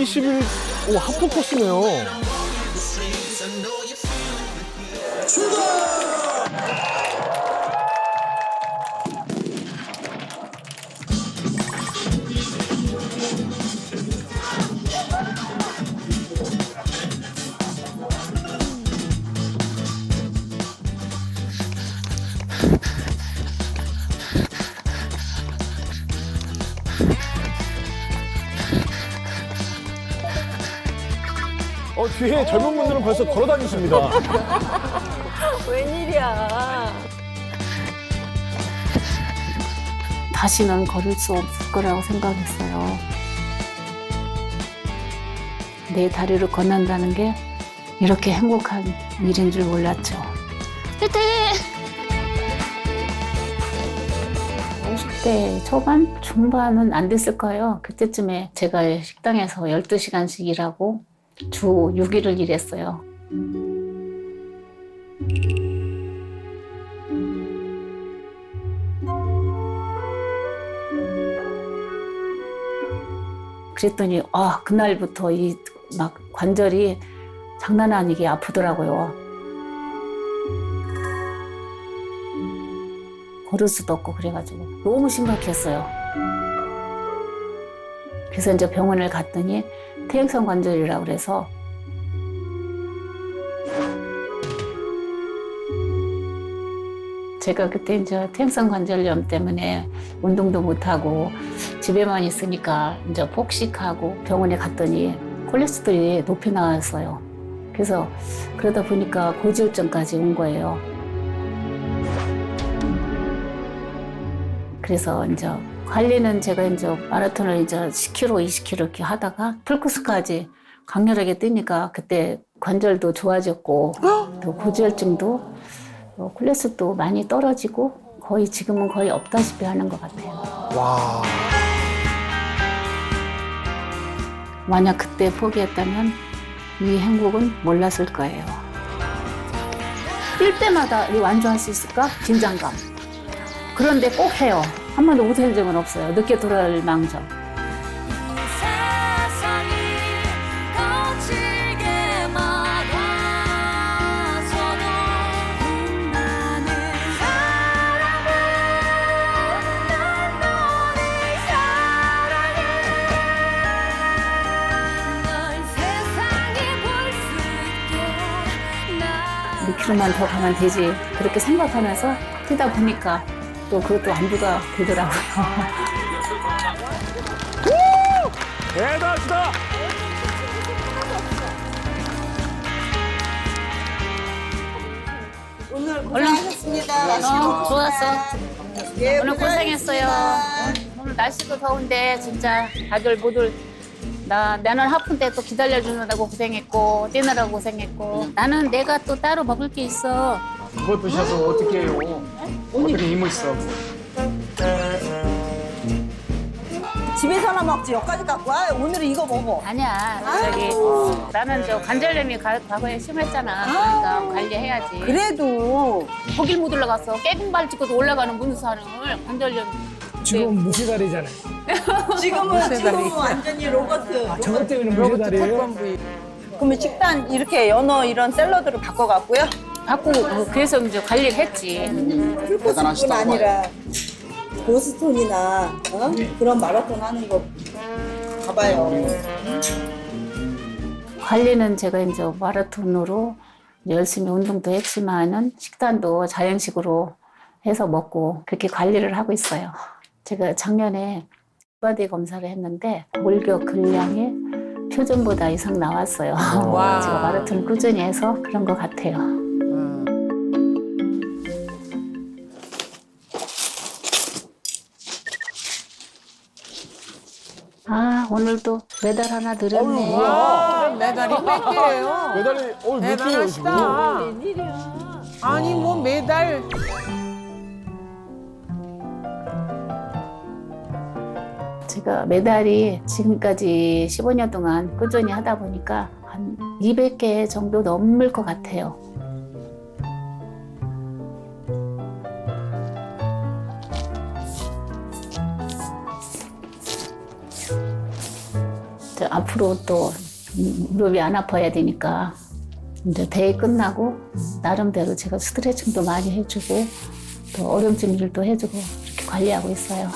20일, 오, 하프 코스네요. 뒤에 젊은 분들은 벌써 걸어 다니십니다. 웬일이야. 다시는 걸을 수 없을 거라고 생각했어요. 내 다리를 건넌다는 게 이렇게 행복한 일인 줄 몰랐죠. 화이팅! 50대 초반? 중반은 안 됐을 거예요. 그때쯤에 제가 식당에서 12시간씩 일하고 주 6일을 일했어요. 그랬더니 그날부터 이 막 관절이 장난 아니게 아프더라고요. 걸을 수도 없고 그래가지고 너무 심각했어요. 그래서 이제 병원을 갔더니 퇴행성 관절이라고 그래서 제가 그때 이제 퇴행성 관절염 때문에 운동도 못하고 집에만 있으니까 이제 폭식하고 병원에 갔더니 콜레스테롤이 높이 나왔어요. 그래서 그러다 보니까 고지혈증까지 온 거예요. 그래서 이제 관리는 제가 이제 마라톤을 이제 10km, 20km 이렇게 하다가 풀코스까지 강렬하게 뛰니까 그때 관절도 좋아졌고 또 고지혈증도 콜레스테롤도 많이 떨어지고 거의 지금은 거의 없다시피 하는 것 같아요. 와. 만약 그때 포기했다면 이 행복은 몰랐을 거예요. 뛸 때마다 완주할 수 있을까? 긴장감. 그런데 꼭 해요. 한 번도 못한 적은 없어요. 늦게 돌아올 망정. 몇 킬로만 더 가면 되지. 그렇게 생각하면서 뛰다 보니까 또 그것도 완주가 되더라고요. 대단하시다! 오늘 고생하셨습니다. 좋았어. 예, 오늘 고생했어요. 고생하셨습니다. 오늘 날씨도 더운데 진짜 다들 모두 나는 하품 때 또 기다려주느라고 고생했고 뛰느라고 고생했고 나는 내가 또 따로 먹을 게 있어. 그거 드셔서 어떻게 해요? 어떻게 힘을 써? 집에서나 먹지 여기까지 갖고 와. 오늘은 이거 먹어. 아니야 나는 저 관절염이 과거에 심했잖아. 그러니까 관리해야지. 그래도 거길 못 올라갔어. 깨금발 찍고도 올라가는 문산을 관절염. 지금 무쇠다리잖아요. 지금은 완전히 로버트. 저것 때문에 무쇠다리예요? 그러면 식단 이렇게 연어 이런 샐러드로 바꿔갖고요. 바꾸고 그래서 이제 관리를 했지. 풀코스뿐 아니라 보스톤이나 그런 마라톤 하는 거 가봐요. 관리는 제가 이제 마라톤으로 열심히 운동도 했지만은 식단도 자연식으로 해서 먹고 그렇게 관리를 하고 있어요. 제가 작년에 바디 검사를 했는데 골격 근량이 표준보다 이상 나왔어요. 제가 마라톤 꾸준히 해서 그런 것 같아요. 오늘도 메달 하나 드렸네. 메달이 몇 개예요? 메달이, 몇 개예요, 지금? 대단하시다. 웬일이야. 아니 뭐 메달 제가 메달이 지금까지 15년 동안 꾸준히 하다 보니까 한 200개 정도 넘을 것 같아요. 앞으로 또 무릎이 안 아파야 되니까 이제 대회 끝나고 나름대로 제가 스트레칭도 많이 해주고 또 얼음찜질도 해주고 이렇게 관리하고 있어요.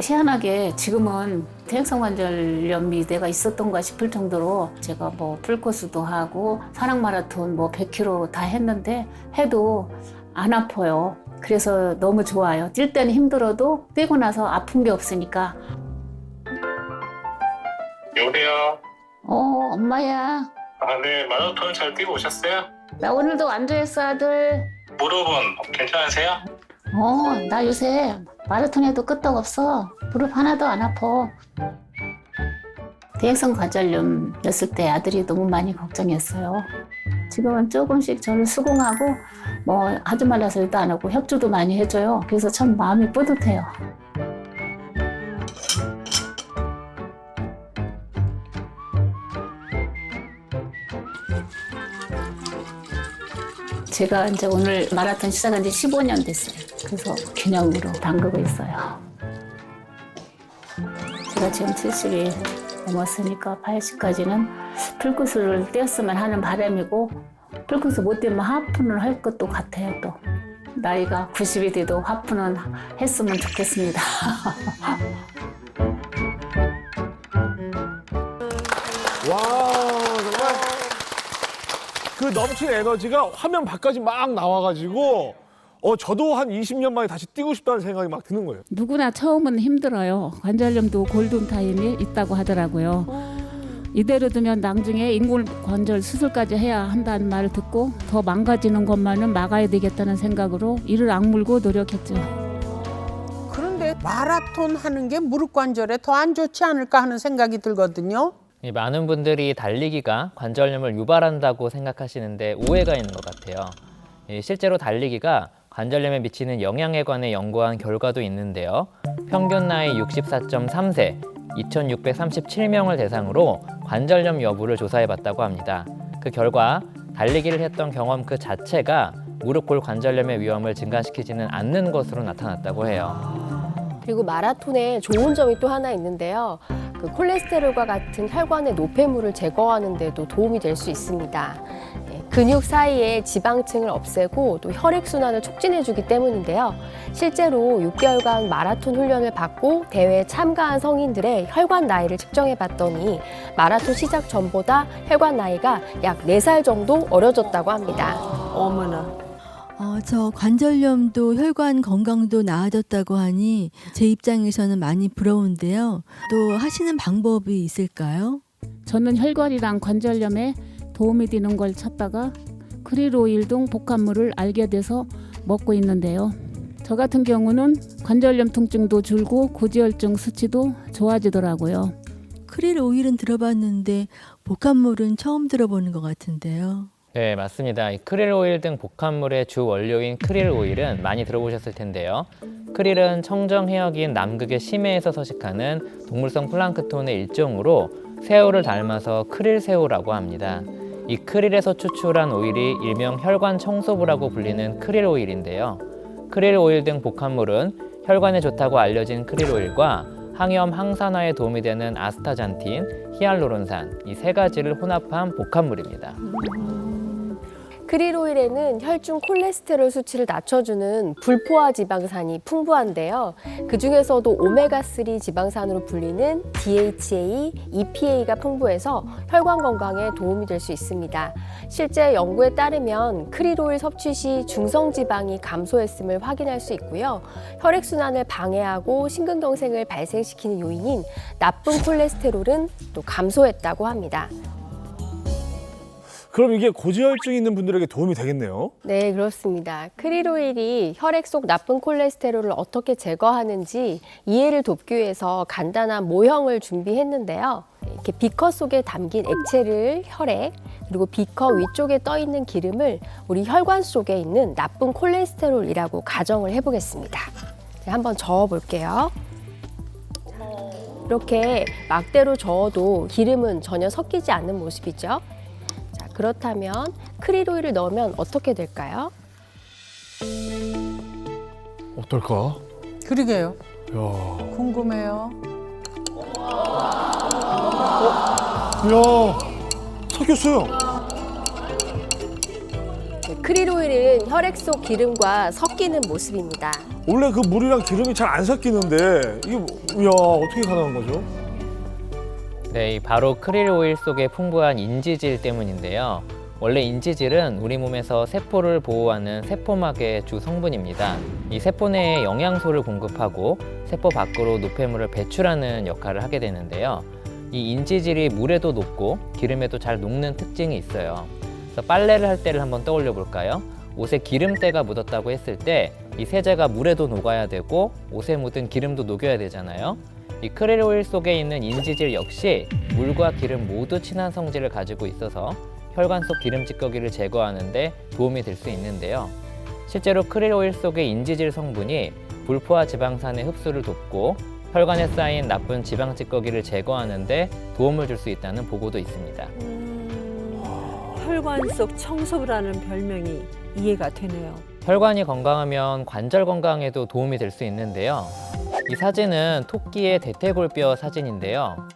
희한하게 지금은 퇴행성관절염이 내가 있었던가 싶을 정도로 제가 뭐 풀코스도 하고 산악 마라톤 뭐 100km 다 했는데 해도 안 아파요. 그래서 너무 좋아요. 뛸 때는 힘들어도 뛰고 나서 아픈 게 없으니까. 여보세요? 엄마야. 아, 네. 마라톤 잘 뛰고 오셨어요? 나 오늘도 완주했어, 아들. 무릎은 괜찮으세요? 나 요새 마라톤에도 끄떡없어. 무릎 하나도 안 아파. 대행성 관절염이었을 때 아들이 너무 많이 걱정했어요. 지금은 조금씩 저를 수긍하고 뭐 하지 말라 소리도 안 하고 협조도 많이 해줘요. 그래서 참 마음이 뿌듯해요. 제가 이제 오늘 마라톤 시작한 지 15년 됐어요. 그래서 균형으로 담그고 있어요. 제가 지금 70이 넘었으니까 80까지는 풀코스를 뛰었으면 하는 바람이고 풀코스 못 뛰면 하프는 할 것도 같아요. 또 나이가 90이 돼도 하프는 했으면 좋겠습니다. 와, 정말 그 넘치는 에너지가 화면 밖까지 막 나와가지고 저도 한 20년 만에 다시 뛰고 싶다는 생각이 막 드는 거예요. 누구나 처음은 힘들어요. 관절염도 골든타임이 있다고 하더라고요. 이대로 두면 나중에 인공관절 수술까지 해야 한다는 말을 듣고 더 망가지는 것만은 막아야 되겠다는 생각으로 이를 악물고 노력했죠. 그런데 마라톤 하는 게 무릎 관절에 더 안 좋지 않을까 하는 생각이 들거든요. 많은 분들이 달리기가 관절염을 유발한다고 생각하시는데 오해가 있는 것 같아요. 실제로 달리기가 관절염에 미치는 영향에 관해 연구한 결과도 있는데요. 평균 나이 64.3세, 2,637명을 대상으로 관절염 여부를 조사해봤다고 합니다. 그 결과 달리기를 했던 경험 그 자체가 무릎골 관절염의 위험을 증가시키지는 않는 것으로 나타났다고 해요. 그리고 마라톤에 좋은 점이 또 하나 있는데요. 그 콜레스테롤과 같은 혈관의 노폐물을 제거하는 데도 도움이 될 수 있습니다. 근육 사이에 지방층을 없애고 또 혈액순환을 촉진해주기 때문인데요. 실제로 6개월간 마라톤 훈련을 받고 대회에 참가한 성인들의 혈관 나이를 측정해봤더니 마라톤 시작 전보다 혈관 나이가 약 4살 정도 어려졌다고 합니다. 어머나. 저 관절염도 혈관 건강도 나아졌다고 하니 제 입장에서는 많이 부러운데요. 또 하시는 방법이 있을까요? 저는 혈관이랑 관절염에 도움이 되는 걸 찾다가 크릴 오일 등 복합물을 알게 돼서 먹고 있는데요. 저 같은 경우는 관절염 통증도 줄고 고지혈증 수치도 좋아지더라고요. 크릴 오일은 들어봤는데 복합물은 처음 들어보는 것 같은데요. 네, 맞습니다. 이 크릴 오일 등 복합물의 주 원료인 크릴 오일은 많이 들어보셨을 텐데요. 크릴은 청정 해역인 남극의 심해에서 서식하는 동물성 플랑크톤의 일종으로 새우를 닮아서 크릴 새우라고 합니다. 이 크릴에서 추출한 오일이 일명 혈관 청소부라고 불리는 크릴 오일인데요. 크릴 오일 등 복합물은 혈관에 좋다고 알려진 크릴 오일과 항염, 항산화에 도움이 되는 아스타잔틴, 히알루론산 이 세 가지를 혼합한 복합물입니다. 크릴 오일에는 혈중 콜레스테롤 수치를 낮춰주는 불포화 지방산이 풍부한데요. 그중에서도 오메가3 지방산으로 불리는 DHA, EPA가 풍부해서 혈관 건강에 도움이 될 수 있습니다. 실제 연구에 따르면 크릴 오일 섭취 시 중성 지방이 감소했음을 확인할 수 있고요. 혈액순환을 방해하고 심근경색을 발생시키는 요인인 나쁜 콜레스테롤은 또 감소했다고 합니다. 그럼 이게 고지혈증 있는 분들에게 도움이 되겠네요. 네, 그렇습니다. 크릴 오일이 혈액 속 나쁜 콜레스테롤을 어떻게 제거하는지 이해를 돕기 위해서 간단한 모형을 준비했는데요. 이렇게 비커 속에 담긴 액체를 혈액, 그리고 비커 위쪽에 떠 있는 기름을 우리 혈관 속에 있는 나쁜 콜레스테롤이라고 가정을 해보겠습니다. 한번 저어볼게요. 이렇게 막대로 저어도 기름은 전혀 섞이지 않는 모습이죠. 그렇다면 크릴 오일을 넣으면 어떻게 될까요? 어떨까? 그러게요. 야, 궁금해요. 야, 섞였어요. 네, 크릴 오일은 혈액 속 기름과 섞이는 모습입니다. 원래 그 물이랑 기름이 잘 안 섞이는데 이게 야 어떻게 가능한 거죠? 네, 바로 크릴 오일 속에 풍부한 인지질 때문인데요. 원래 인지질은 우리 몸에서 세포를 보호하는 세포막의 주 성분입니다. 이 세포 내에 영양소를 공급하고 세포 밖으로 노폐물을 배출하는 역할을 하게 되는데요. 이 인지질이 물에도 녹고 기름에도 잘 녹는 특징이 있어요. 그래서 빨래를 할 때를 한번 떠올려 볼까요? 옷에 기름때가 묻었다고 했을 때 이 세제가 물에도 녹아야 되고 옷에 묻은 기름도 녹여야 되잖아요. 이 크릴 오일 속에 있는 인지질 역시 물과 기름 모두 친한 성질을 가지고 있어서 혈관 속 기름 찌꺼기를 제거하는 데 도움이 될 수 있는데요. 실제로 크릴 오일 속의 인지질 성분이 불포화 지방산의 흡수를 돕고 혈관에 쌓인 나쁜 지방 찌꺼기를 제거하는 데 도움을 줄 수 있다는 보고도 있습니다. 혈관 속 청소부라는 별명이 이해가 되네요. 혈관이 건강하면 관절 건강에도 도움이 될 수 있는데요. 이 사진은 토끼의 대퇴골뼈 사진인데요.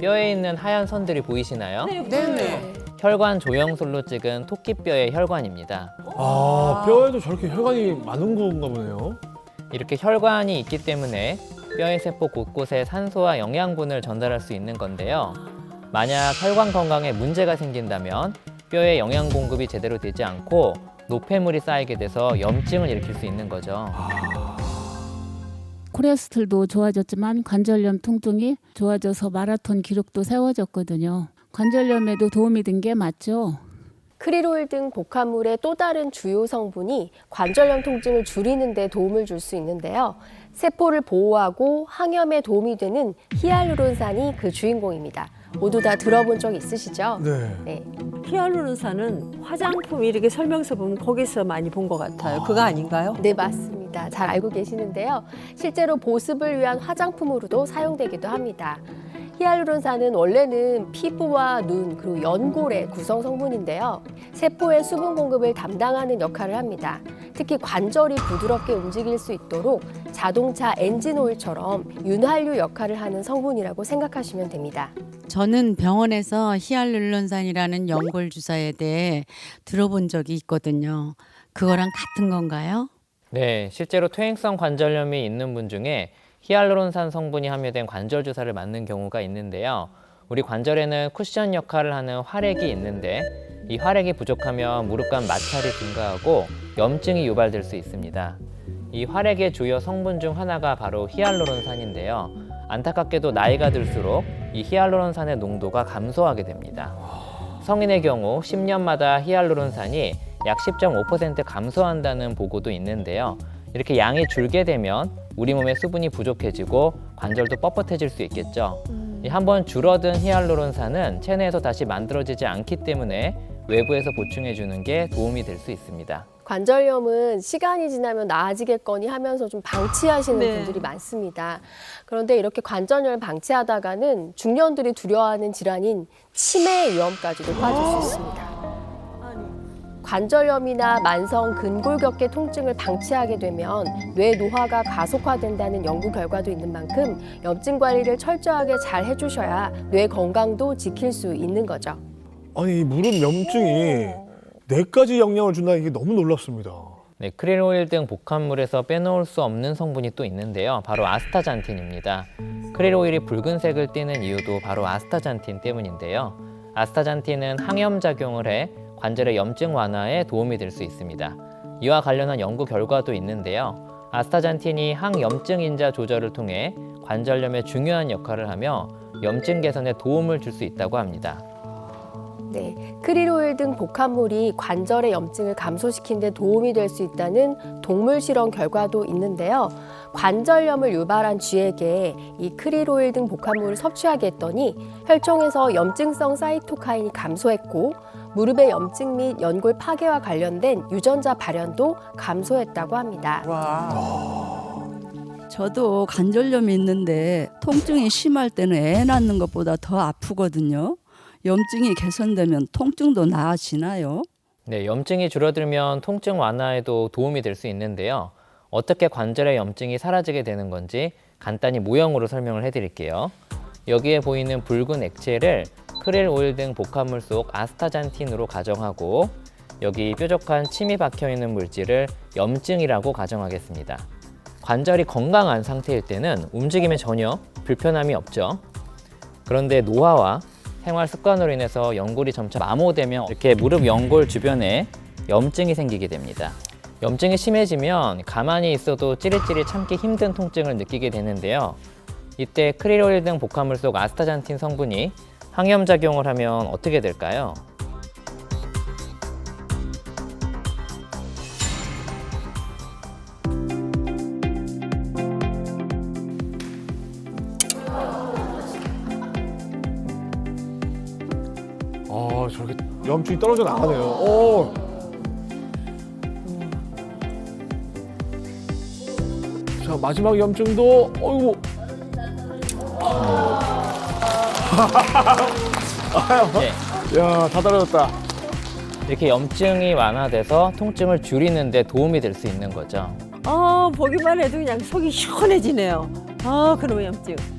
뼈에 있는 하얀 선들이 보이시나요? 네네. 혈관 조형술로 찍은 토끼뼈의 혈관입니다. 아, 뼈에도 저렇게 혈관이 많은 건가 보네요. 이렇게 혈관이 있기 때문에 뼈의 세포 곳곳에 산소와 영양분을 전달할 수 있는 건데요. 만약 혈관 건강에 문제가 생긴다면 뼈에 영양 공급이 제대로 되지 않고 노폐물이 쌓이게 돼서 염증을 일으킬 수 있는 거죠. 콜레스테롤도 좋아졌지만 관절염 통증이 좋아져서 마라톤 기록도 세워졌거든요. 관절염에도 도움이 된 게 맞죠? 크릴 오일 등 복합물의 또 다른 주요 성분이 관절염 통증을 줄이는 데 도움을 줄 수 있는데요. 세포를 보호하고 항염에 도움이 되는 히알루론산이 그 주인공입니다. 모두 다 들어본 적 있으시죠? 네. 히알루론산은 화장품 이렇게 설명서 보면 거기서 많이 본 것 같아요. 그거 아닌가요? 네, 맞습니다. 잘 알고 계시는데요. 실제로 보습을 위한 화장품으로도 사용되기도 합니다. 히알루론산은 원래는 피부와 눈, 그리고 연골의 구성 성분인데요. 세포의 수분 공급을 담당하는 역할을 합니다. 특히 관절이 부드럽게 움직일 수 있도록 자동차 엔진 오일처럼 윤활유 역할을 하는 성분이라고 생각하시면 됩니다. 저는 병원에서 히알루론산이라는 연골 주사에 대해 들어본 적이 있거든요. 그거랑 같은 건가요? 네, 실제로 퇴행성 관절염이 있는 분 중에 히알루론산 성분이 함유된 관절 주사를 맞는 경우가 있는데요. 우리 관절에는 쿠션 역할을 하는 활액이 있는데 이 활액이 부족하면 무릎 간 마찰이 증가하고 염증이 유발될 수 있습니다. 이 활액의 주요 성분 중 하나가 바로 히알루론산인데요. 안타깝게도 나이가 들수록 이 히알루론산의 농도가 감소하게 됩니다. 성인의 경우 10년마다 히알루론산이 약 10.5% 감소한다는 보고도 있는데요. 이렇게 양이 줄게 되면 우리 몸의 수분이 부족해지고 관절도 뻣뻣해질 수 있겠죠. 한번 줄어든 히알루론산은 체내에서 다시 만들어지지 않기 때문에 외부에서 보충해주는 게 도움이 될 수 있습니다. 관절염은 시간이 지나면 나아지겠거니 하면서 좀 방치하시는 네. 분들이 많습니다. 그런데 이렇게 관절염을 방치하다가는 중년들이 두려워하는 질환인 치매의 위험까지 높아질 수 있습니다. 관절염이나 만성 근골격계 통증을 방치하게 되면 뇌 노화가 가속화된다는 연구 결과도 있는 만큼 염증 관리를 철저하게 잘 해주셔야 뇌 건강도 지킬 수 있는 거죠. 아니 이 무릎 염증이 뇌까지 영향을 준다는 게 너무 놀랍습니다. 네, 크릴 오일 등 복합물에서 빼놓을 수 없는 성분이 또 있는데요. 바로 아스타잔틴입니다. 크릴 오일이 붉은색을 띠는 이유도 바로 아스타잔틴 때문인데요. 아스타잔틴은 항염 작용을 해 관절의 염증 완화에 도움이 될 수 있습니다. 이와 관련한 연구 결과도 있는데요. 아스타잔틴이 항염증 인자 조절을 통해 관절염에 중요한 역할을 하며 염증 개선에 도움을 줄 수 있다고 합니다. 네, 크릴 오일 등 복합물이 관절의 염증을 감소시키는 데 도움이 될 수 있다는 동물 실험 결과도 있는데요. 관절염을 유발한 쥐에게 이 크릴 오일 등 복합물을 섭취하게 했더니 혈청에서 염증성 사이토카인이 감소했고 무릎의 염증 및 연골 파괴와 관련된 유전자 발현도 감소했다고 합니다. 저도 관절염이 있는데 통증이 심할 때는 애 낳는 것보다 더 아프거든요. 염증이 개선되면 통증도 나아지나요? 네, 염증이 줄어들면 통증 완화에도 도움이 될 수 있는데요. 어떻게 관절의 염증이 사라지게 되는 건지 간단히 모형으로 설명을 해드릴게요. 여기에 보이는 붉은 액체를 크릴 오일 등 복합물 속 아스타잔틴으로 가정하고 여기 뾰족한 침이 박혀 있는 물질을 염증이라고 가정하겠습니다. 관절이 건강한 상태일 때는 움직임에 전혀 불편함이 없죠. 그런데 노화와 생활 습관으로 인해서 연골이 점차 마모되면 이렇게 무릎 연골 주변에 염증이 생기게 됩니다. 염증이 심해지면 가만히 있어도 찌릿찌릿 참기 힘든 통증을 느끼게 되는데요. 이때 크릴 오일 등 복합물 속 아스타잔틴 성분이 항염작용을 하면 어떻게 될까요? 저렇게 염증이 떨어져 나가네요. 오. 자, 마지막 염증도, 어이구. 네. 야, 다 떨어졌다. 이렇게 염증이 완화돼서 통증을 줄이는 데 도움이 될 수 있는 거죠. 보기만 해도 그냥 속이 시원해지네요. 그놈의 염증.